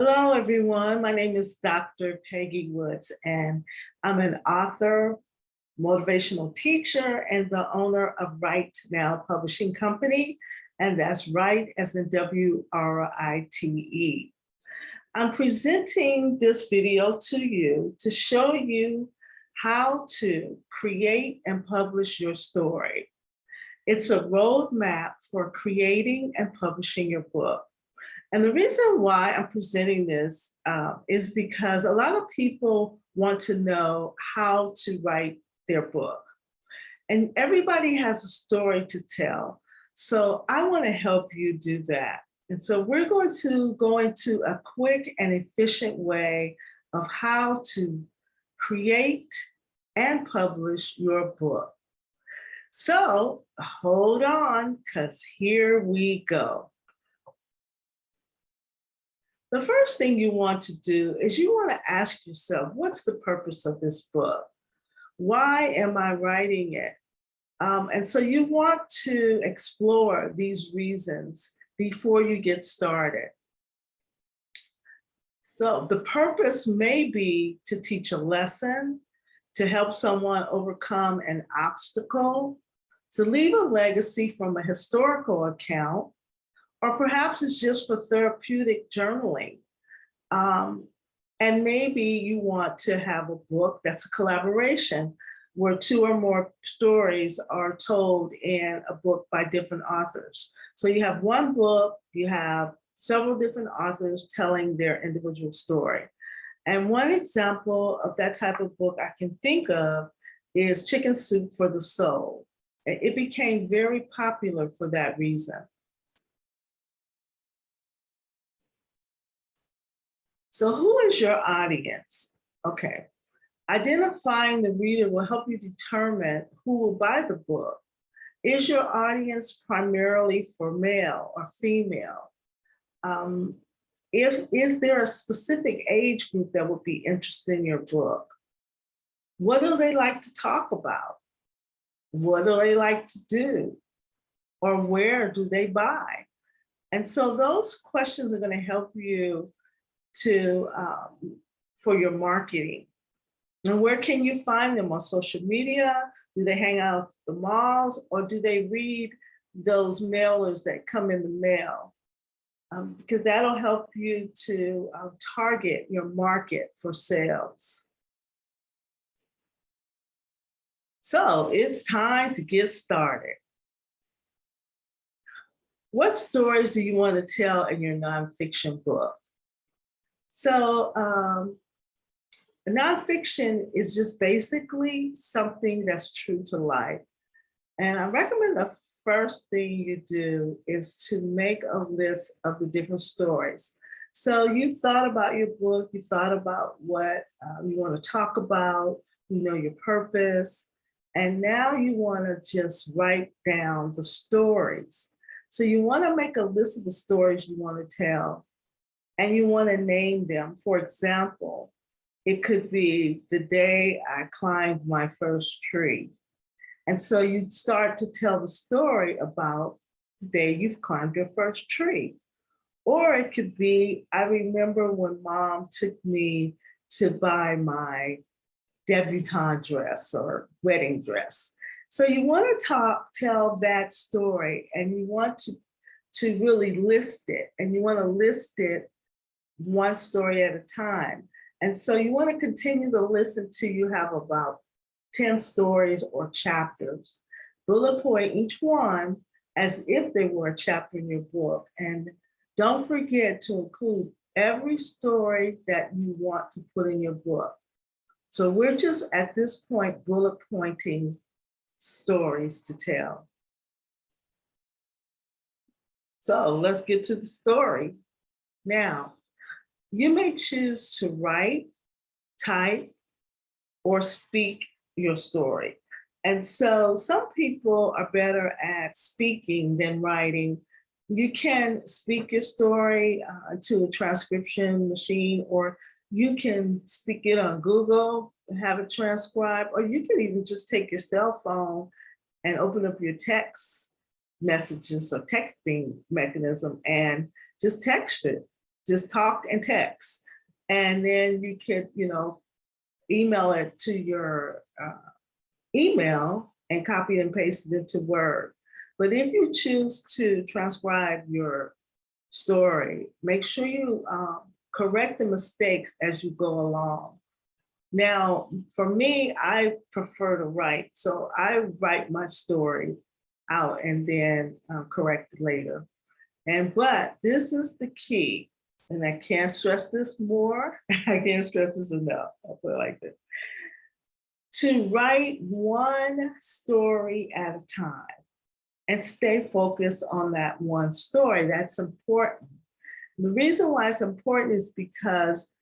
Hello, everyone. My name is Dr. Peggy Woods, and I'm an author, motivational teacher, and the owner of Write Now Publishing Company. And that's Write as in WRITE. I'm presenting this video to you to show you how to create and publish your story. It's a roadmap for creating and publishing your book. And the reason why I'm presenting this is because a lot of people want to know how to write their book. And everybody has a story to tell. So I want to help you do that. And so we're going to go into a quick and efficient way of how to create and publish your book. So hold on, because here we go. The first thing you want to do is you want to ask yourself, what's the purpose of this book? Why am I writing it? And so you want to explore these reasons before you get started. So the purpose may be to teach a lesson, to help someone overcome an obstacle, to leave a legacy from a historical account, or perhaps it's just for therapeutic journaling. And maybe you want to have a book that's a collaboration where two or more stories are told in a book by different authors. So you have one book, you have several different authors telling their individual story. And one example of that type of book I can think of is Chicken Soup for the Soul. It became very popular for that reason. So who is your audience? Okay, identifying the reader will help you determine who will buy the book. Is your audience primarily for male or female? Is there a specific age group that would be interested in your book? What do they like to talk about? What do they like to do? Or where do they buy? And so those questions are going to help you for your marketing. And where can you find them? On social media? Do they hang out at the malls, or do they read those mailers that come in the mail? Because that'll help you to target your market for sales. So it's time to get started. What stories do you want to tell in your nonfiction book? So nonfiction is just basically something that's true to life. And I recommend the first thing you do is to make a list of the different stories. So you thought about your book, you thought about what you want to talk about, you know, your purpose, and now you want to just write down the stories. So you want to make a list of the stories you want to tell, and you want to name them. For example, it could be the day I climbed my first tree. And so you start to tell the story about the day you've climbed your first tree. Or it could be, I remember when mom took me to buy my debutante dress or wedding dress. So you want to tell that story, and you want to really list it, and you want to list it one story at a time. And so you want to continue to listen until you have about 10 stories or chapters. Bullet point each one as if they were a chapter in your book. And don't forget to include every story that you want to put in your book. So we're just at this point bullet pointing stories to tell. So let's get to the story. Now, you may choose to write, type, or speak your story. And so some people are better at speaking than writing. You can speak your story to a transcription machine, or you can speak it on Google and have it transcribed, or you can even just take your cell phone and open up your text messages or texting mechanism and just text it just talk and text. And then you could, email it to your email and copy and paste it into Word. But if you choose to transcribe your story, make sure you correct the mistakes as you go along. Now, for me, I prefer to write. So I write my story out and then correct it later. But this is the key, and I can't stress this more. I can't stress this enough. I'll put it like this. To write one story at a time and stay focused on that one story. That's important. The reason why it's important is because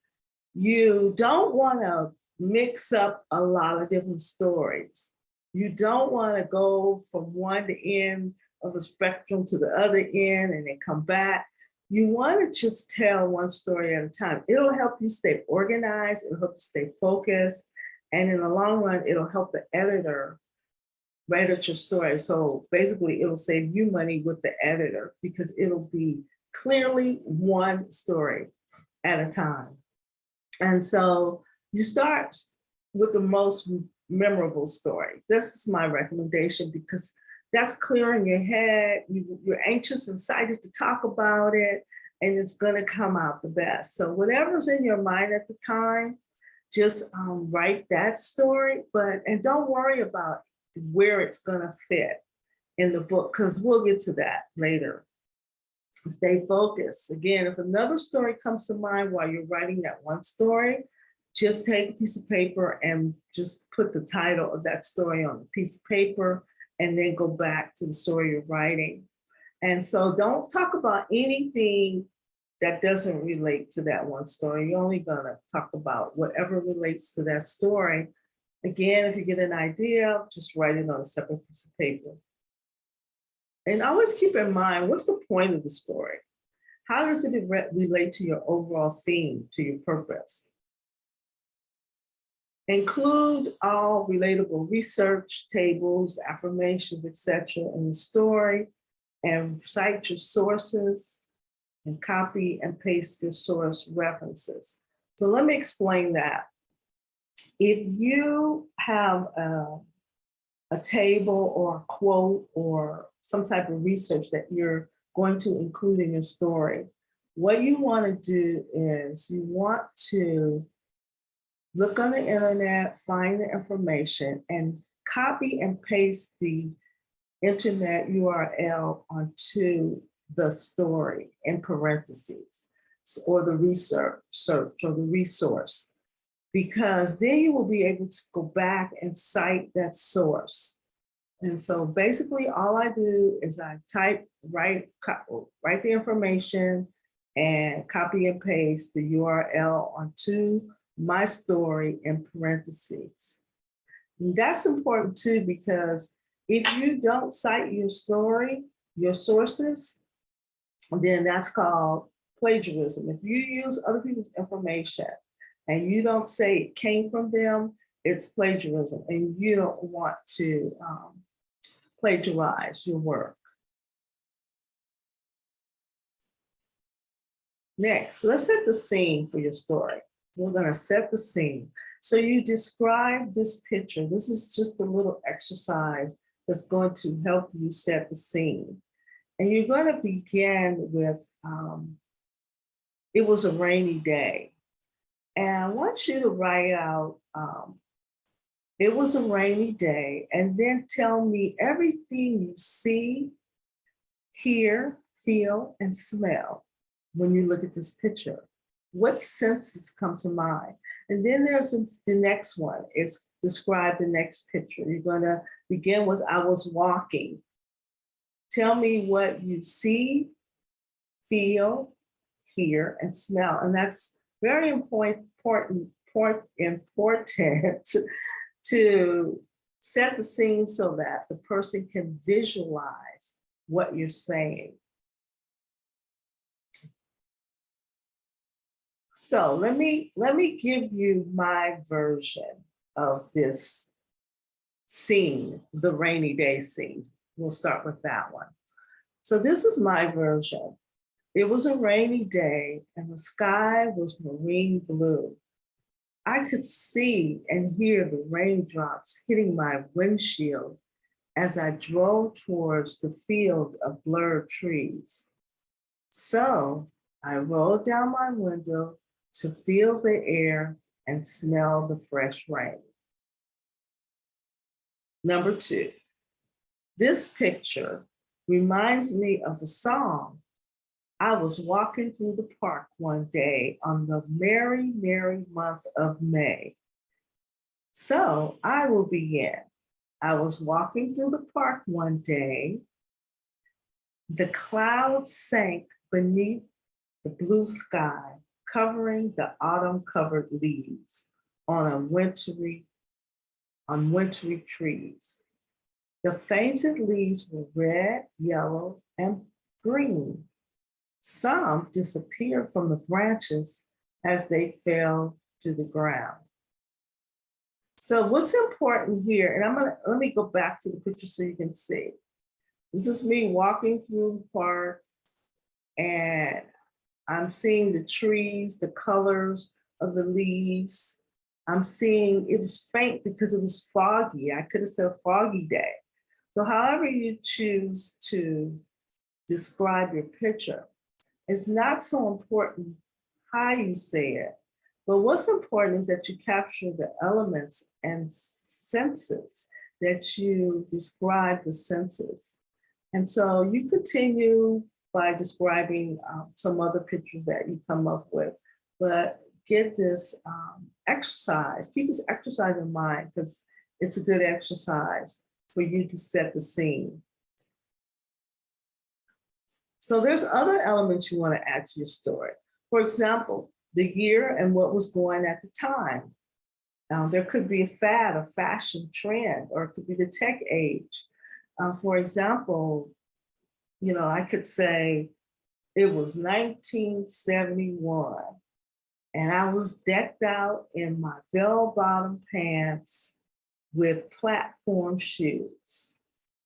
you don't want to mix up a lot of different stories. You don't want to go from one end of the spectrum to the other end and then come back. You want to just tell one story at a time. It'll help you stay organized, it'll help you stay focused, and in the long run, it'll help the editor write out your story. So basically, it'll save you money with the editor because it'll be clearly one story at a time. And so you start with the most memorable story. This is my recommendation because that's clear in your head. You're anxious and excited to talk about it, and it's going to come out the best. So whatever's in your mind at the time, just write that story, and don't worry about where it's going to fit in the book, because we'll get to that later. Stay focused. Again, if another story comes to mind while you're writing that one story, just take a piece of paper and just put the title of that story on a piece of paper and then go back to the story you're writing. And so don't talk about anything that doesn't relate to that one story. You're only gonna talk about whatever relates to that story. Again, if you get an idea, just write it on a separate piece of paper. And always keep in mind, what's the point of the story? How does it relate to your overall theme, to your purpose? Include all relatable research, tables, affirmations, etc. in the story, and cite your sources and copy and paste your source references. So let me explain that. If you have a table or a quote or some type of research that you're going to include in your story, what you want to do is you want to look on the internet, find the information, and copy and paste the internet URL onto the story in parentheses, or the research search or the resource, because then you will be able to go back and cite that source. And so basically all I do is I write the information and copy and paste the URL onto my story in parentheses. And that's important too, because if you don't cite your story, your sources, then that's called plagiarism. If you use other people's information and you don't say it came from them, it's plagiarism, and you don't want to plagiarize your work. Next, let's set the scene for your story. We're going to set the scene. So you describe this picture. This is just a little exercise that's going to help you set the scene. And you're going to begin with, it was a rainy day. And I want you to write out, it was a rainy day, and then tell me everything you see, hear, feel, and smell when you look at this picture. What senses come to mind? And then there's the next one. It's describe the next picture. You're going to begin with, I was walking. Tell me what you see, feel, hear, and smell. And that's very important to set the scene so that the person can visualize what you're saying. So let me give you my version of this scene, the rainy day scene. We'll start with that one. So this is my version. It was a rainy day and the sky was marine blue. I could see and hear the raindrops hitting my windshield as I drove towards the field of blurred trees. So I rolled down my window to feel the air and smell the fresh rain. Number 2, this picture reminds me of a song. I was walking through the park one day on the merry, merry month of May. So I will begin. I was walking through the park one day. The clouds sank beneath the blue sky, covering the autumn-covered leaves on wintry trees. The fainted leaves were red, yellow, and green. Some disappeared from the branches as they fell to the ground. So what's important here, and let me go back to the picture so you can see. This is me walking through the park and I'm seeing the trees, the colors of the leaves. I'm seeing, it was faint because it was foggy. I could have said foggy day. So however you choose to describe your picture, it's not so important how you say it, but what's important is that you capture the elements and senses that you describe the senses. And so you continue by describing some other pictures that you come up with, but get this exercise, keep this exercise in mind because it's a good exercise for you to set the scene. So there's other elements you want to add to your story. For example, the year and what was going at the time. There could be a fad, a fashion trend, or it could be the tech age. For example, I could say it was 1971 and I was decked out in my bell-bottom pants with platform shoes.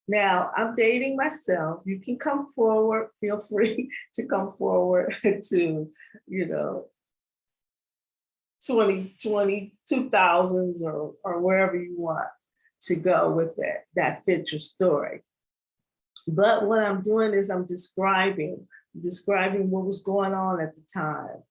Now, I'm dating myself. You can come forward, feel free to come forward to, 2000s or wherever you want to go with it, that fits your story. But what I'm doing is I'm describing what was going on at the time,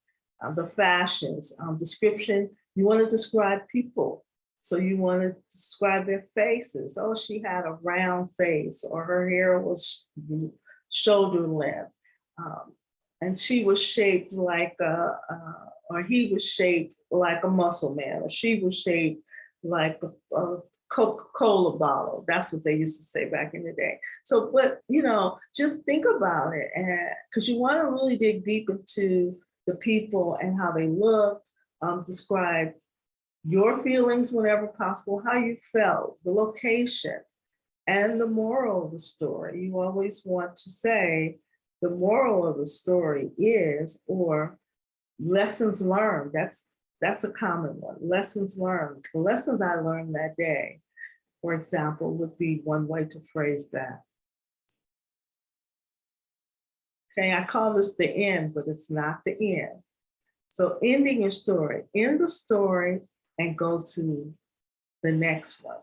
the fashions, description. You want to describe people. So you want to describe their faces. Oh, she had a round face, or her hair was shoulder length. And she was shaped like or he was shaped like a muscle man, or she was shaped like a Coca-Cola bottle. That's what they used to say back in the day. So, but, just think about it, and because you want to really dig deep into the people and how they look, describe your feelings whenever possible, how you felt, the location, and the moral of the story. You always want to say the moral of the story is, or lessons learned. That's a common one. Lessons learned. The lessons I learned that day, for example, would be one way to phrase that. Okay, I call this the end, but it's not the end. So ending your story, end the story and go to the next one.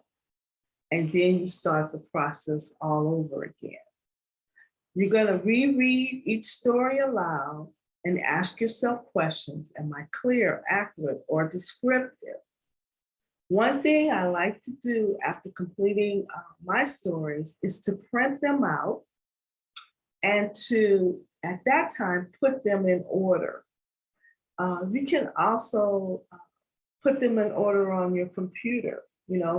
And then you start the process all over again. You're gonna reread each story aloud and ask yourself questions. Am I clear, accurate, or descriptive? One thing I like to do after completing my stories is to print them out and to, at that time, put them in order. You can also put them in order on your computer,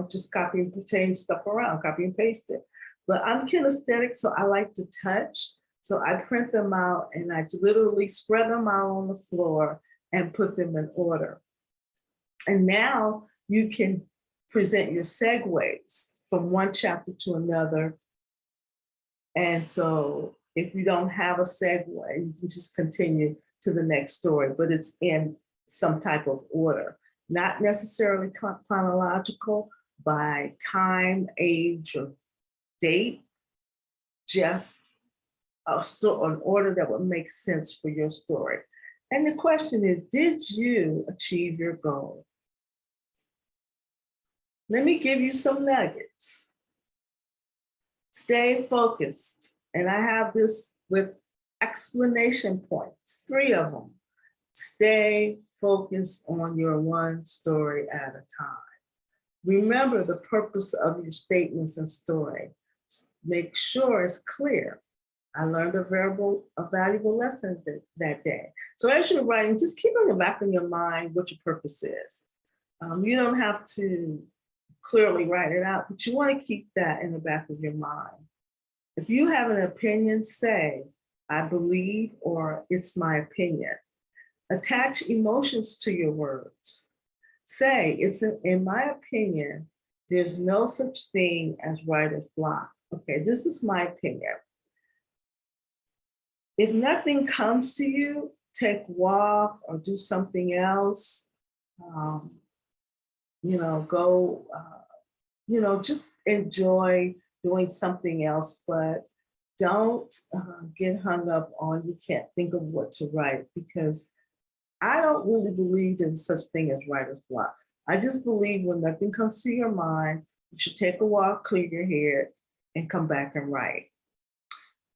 just copy and change stuff around, copy and paste it. But I'm kinesthetic, so I like to touch. So I print them out and I literally spread them out on the floor and put them in order. And now you can present your segues from one chapter to another. And so if you don't have a segue, you can just continue to the next story, but it's in some type of order, not necessarily chronological by time, age, or date, just an order that would make sense for your story. And the question is, did you achieve your goal? Let me give you some nuggets. Stay focused. And I have this with explanation points, 3 of them. Stay focused on your one story at a time. Remember the purpose of your statements and story. Make sure it's clear. I learned a valuable lesson that day. So as you're writing, just keep in the back of your mind what your purpose is. You don't have to clearly write it out, but you want to keep that in the back of your mind. If you have an opinion, say, I believe, or it's my opinion. Attach emotions to your words. Say, it's in my opinion, there's no such thing as writer's block. Okay, this is my opinion. If nothing comes to you, take a walk or do something else. Go, just enjoy doing something else, but don't get hung up on you can't think of what to write, because I don't really believe there's such thing as writer's block. I just believe when nothing comes to your mind, you should take a walk, clear your head, and come back and write.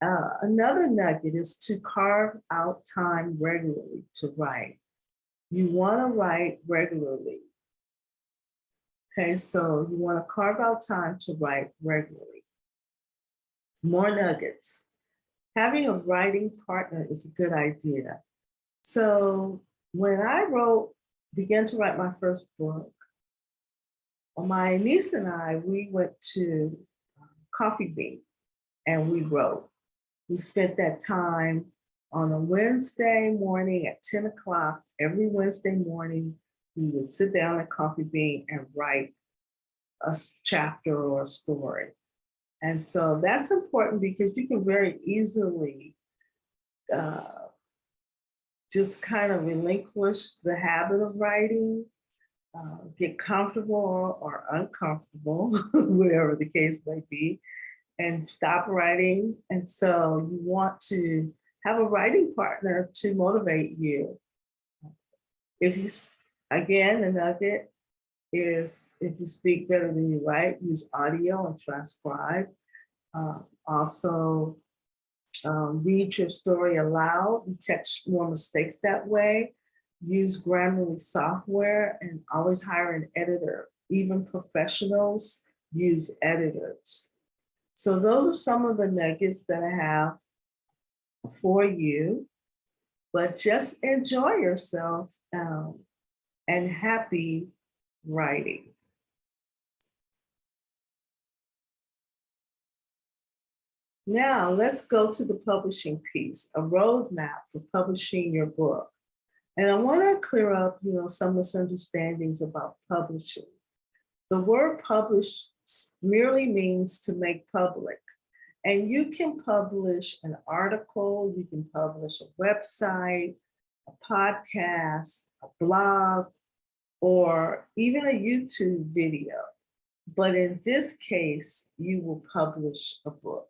Another nugget is to carve out time regularly to write. You want to write regularly. Okay, so you want to carve out time to write regularly. More nuggets. Having a writing partner is a good idea. So when I began to write my first book, my niece and I, we went to Coffee Bean and we wrote. We spent that time on a Wednesday morning at 10 o'clock. Every Wednesday morning, we would sit down at Coffee Bean and write a chapter or a story. And so that's important because you can very easily just kind of relinquish the habit of writing, get comfortable or uncomfortable, whatever the case may be, and stop writing. And so you want to have a writing partner to motivate you. If you, again, the nugget is if you speak better than you write, use audio and transcribe. Also, read your story aloud. You catch more mistakes that way. Use Grammarly software and always hire an editor. Even professionals use editors. So those are some of the nuggets that I have for you, but just enjoy yourself and happy writing. Now let's go to the publishing piece, a roadmap for publishing your book. And I want to clear up, some misunderstandings about publishing. The word publish merely means to make public. And you can publish an article, you can publish a website, a podcast, a blog, or even a YouTube video. But in this case, you will publish a book.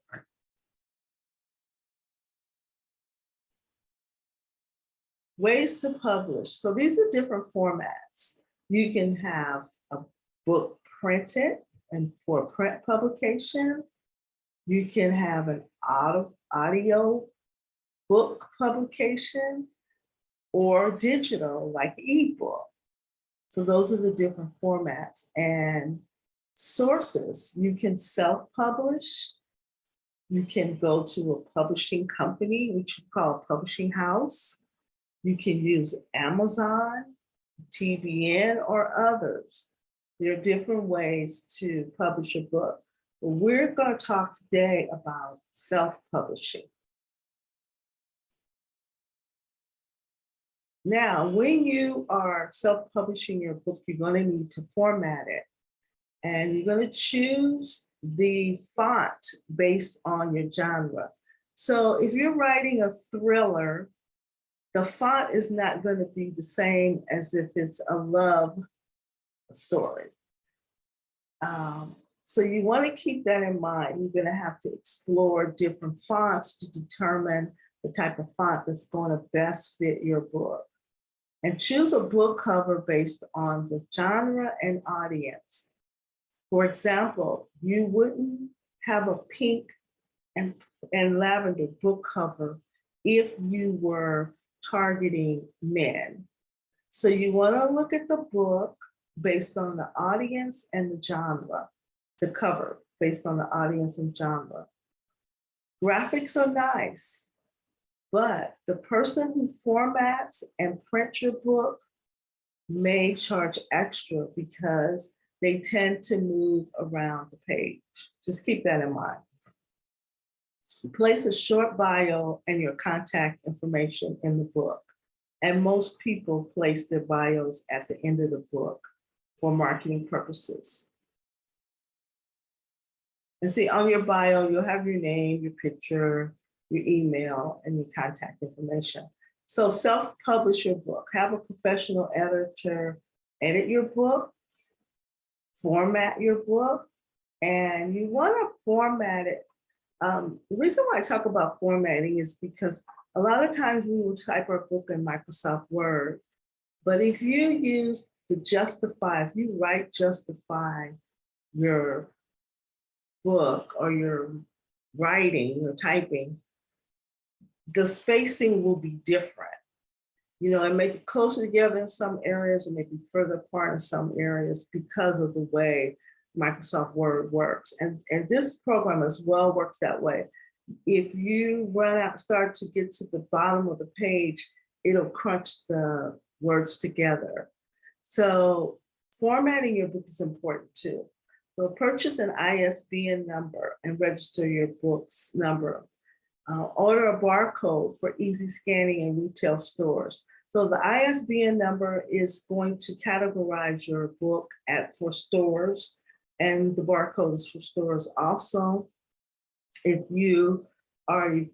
Ways to publish. So these are different formats. You can have a book printed and for print publication. You can have an audio book publication or digital like ebook. So those are the different formats and sources. You can self-publish. You can go to a publishing company, which you call a publishing house. You can use Amazon, TBN, or others. There are different ways to publish a book. But we're going to talk today about self-publishing. Now, when you are self-publishing your book, you're going to need to format it. And you're going to choose the font based on your genre. So if you're writing a thriller, the font is not going to be the same as if it's a love story. So you want to keep that in mind. You're going to have to explore different fonts to determine the type of font that's going to best fit your book. And choose a book cover based on the genre and audience. For example, you wouldn't have a pink and lavender book cover if you were targeting men. So you want to look at the book based on the audience and the genre, the cover based on the audience and genre. Graphics are nice, but the person who formats and prints your book may charge extra because they tend to move around the page. Just keep that in mind. Place a short bio and your contact information in the book. And most people place their bios at the end of the book for marketing purposes. And see, on your bio, you'll have your name, your picture, your email, and your contact information. So self-publish your book. Have a professional editor edit your book, format your book, and you want to format it. The reason why I talk about formatting is because a lot of times we will type our book in Microsoft Word, but if you use the Justify, if you write Justify your book or your writing or typing, the spacing will be different. You know, it may be closer together in some areas, it may be further apart in some areas because of the way Microsoft Word works. And this program as well works that way. If you start to get to the bottom of the page, it'll crunch the words together. So formatting your book is important too. So purchase an ISBN number and register your book's number. Order a barcode for easy scanning in retail stores. So the ISBN number is going to categorize your book for stores, and the barcode is for stores also. If you are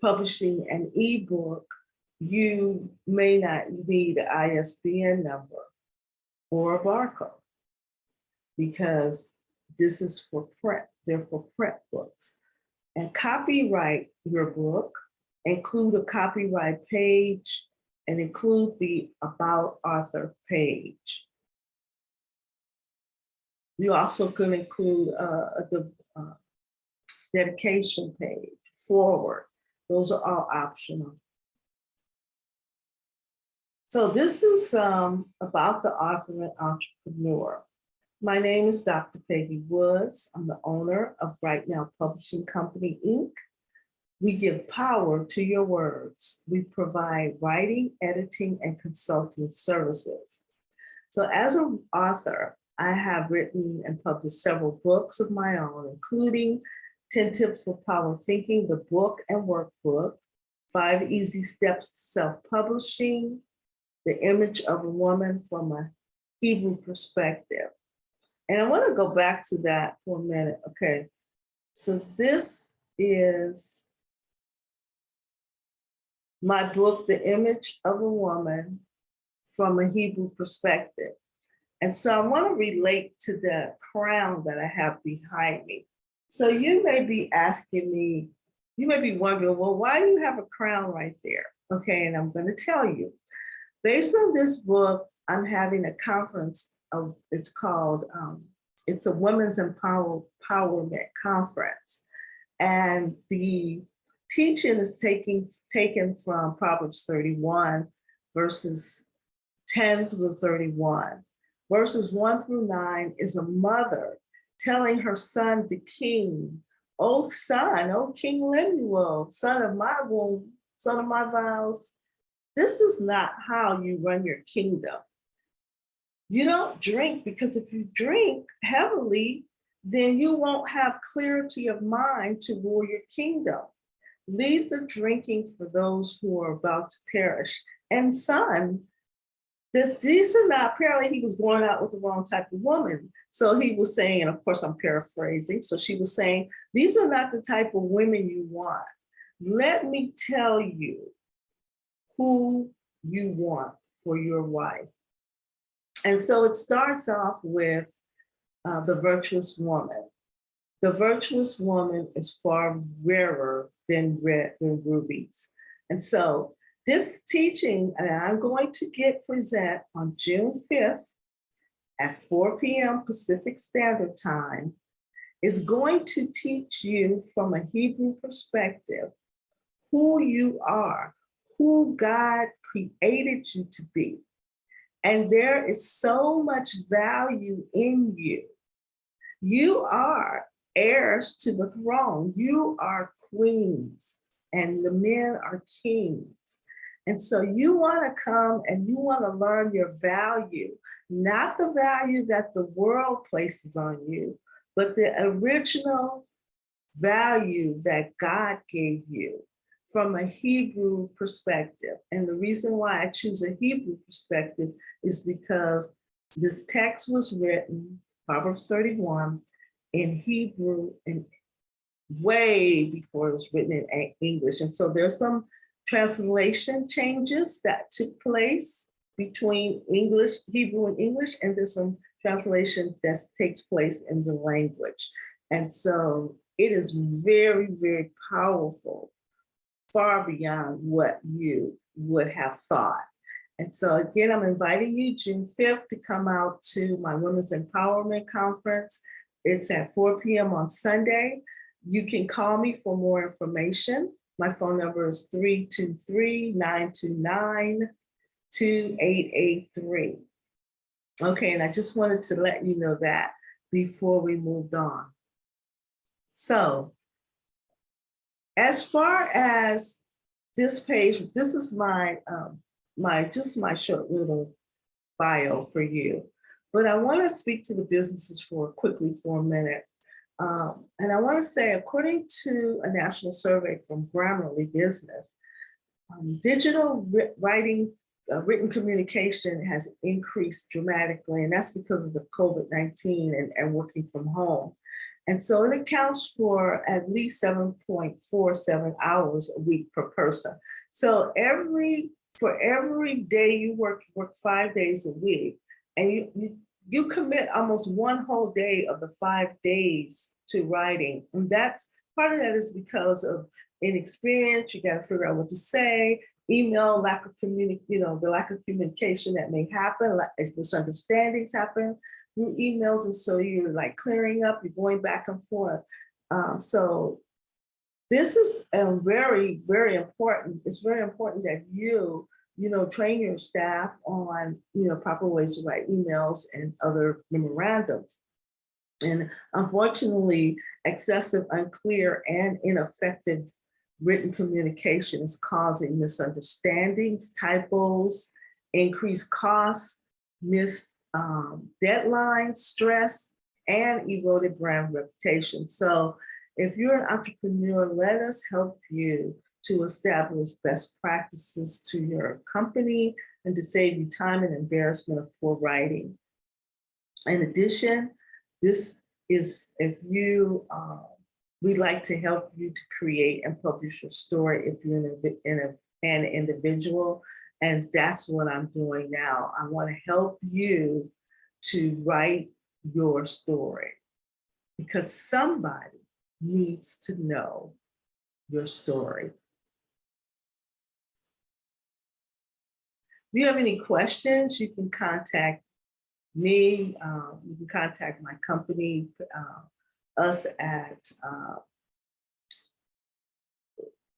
publishing an ebook, you may not need an ISBN number or a barcode because this is for print. They're for print books. And copyright your book, include a copyright page, and include the About Author page. You also could include the dedication page, forward. Those are all optional. So this is about the author and entrepreneur. My name is Dr. Peggy Woods. I'm the owner of Right Now Publishing Company, Inc. We give power to your words. We provide writing, editing, and consulting services. So as an author, I have written and published several books of my own, including 10 Tips for Power Thinking, the book and workbook, 5 Easy Steps to Self-Publishing, The Image of a Woman from a Hebrew Perspective. And I want to go back to that for a minute. Okay, so this is my book, The Image of a Woman from a Hebrew Perspective. And so I want to relate to the crown that I have behind me. So you may be asking me, you may be wondering, well, why do you have a crown right there? Okay, and I'm going to tell you. Based on this book, I'm having a conference. It's called, it's a Women's Empowerment Conference. And the teaching is taken from Proverbs 31, verses 10 through 31. Verses 1 through 9 is a mother telling her son, the king, "O son, O King Lemuel, son of my womb, son of my vows, this is not how you run your kingdom. You don't drink, because if you drink heavily, then you won't have clarity of mind to rule your kingdom. Leave the drinking for those who are about to perish. And son, that these are not," apparently he was going out with the wrong type of woman. So he was saying, and of course I'm paraphrasing, so she was saying, these are not the type of women you want. Let me tell you who you want for your wife. And so it starts off with The Virtuous Woman. The virtuous woman is far rarer than rubies. And so this teaching, and I'm going to present on June 5th at 4 p.m. Pacific Standard Time, is going to teach you from a Hebrew perspective who you are, who God created you to be. And there is so much value in you. You are heirs to the throne. You are queens and the men are kings. And so you want to come and you want to learn your value, not the value that the world places on you, but the original value that God gave you from a Hebrew perspective. And the reason why I choose a Hebrew perspective is because this text was written, Proverbs 31, in Hebrew and way before it was written in English. And so there's some translation changes that took place between English, Hebrew and English, and there's some translation that takes place in the language. And so it is very, very powerful, far beyond what you would have thought. And so again, I'm inviting you June 5th to come out to my Women's Empowerment Conference. It's at 4 p.m. on Sunday. You can call me for more information. My phone number is 323-929-2883. Okay, and I just wanted to let you know that before we moved on. So, as far as this page, this is my my short little bio for you. But I want to speak to the businesses quickly for a minute. And I want to say, according to a national survey from Grammarly Business, digital written communication has increased dramatically, and that's because of the COVID-19 and working from home. And so it accounts for at least 7.47 hours a week per person. So for every day you work 5 days a week, and you commit almost one whole day of the 5 days to writing. And that's part of that is because of inexperience. You got to figure out what to say, email, the lack of communication that may happen, misunderstandings happen through emails. And so you're like clearing up, you're going back and forth. So this is very, very important. It's very important that you train your staff on, proper ways to write emails and other memorandums. And unfortunately, excessive, unclear, and ineffective written communication is causing misunderstandings, typos, increased costs, missed deadlines, stress, and eroded brand reputation. So if you're an entrepreneur, let us help you to establish best practices to your company and to save you time and embarrassment of poor writing. In addition, this is we'd like to help you to create and publish your story if you're an individual. And that's what I'm doing now. I want to help you to write your story because somebody needs to know your story. If you have any questions, you can contact me. You can contact my company, us at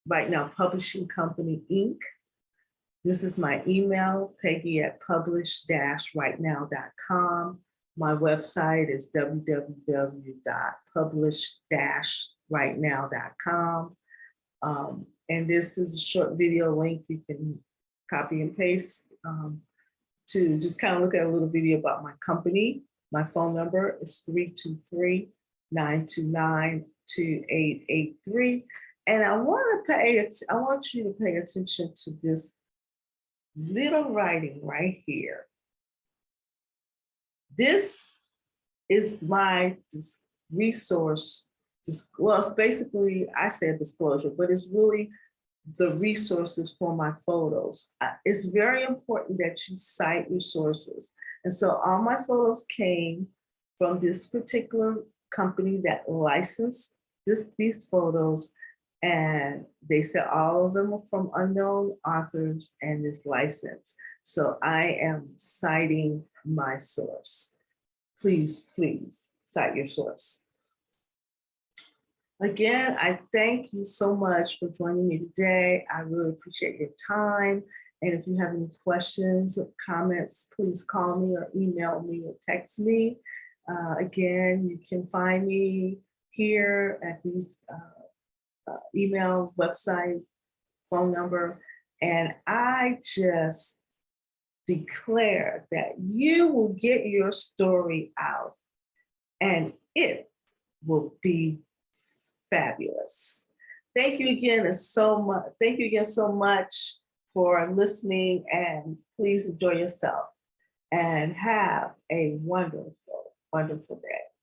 Right Now Publishing Company, Inc. This is my email, Peggy@publish-rightnow.com. My website is www.publish-rightnow.com. And this is a short video link you can copy and paste to just kind of look at a little video about my company. My phone number is 323-929-2883. And I want you to pay attention to this little writing right here. This is my resource. Well, it's basically, I said disclosure, but it's really the resources for my photos. It's very important that you cite your sources. And so all my photos came from this particular company that licensed these photos, and they said all of them are from unknown authors and is licensed. So I am citing my source. Please, please cite your source. Again, I thank you so much for joining me today. I really appreciate your time. And if you have any questions or comments, please call me or email me or text me. Again, you can find me here at these email, website, phone number. And I just declare that you will get your story out and it will be fabulous. Thank you again so much. Thank you again so much for listening, and please enjoy yourself and have a wonderful, wonderful day.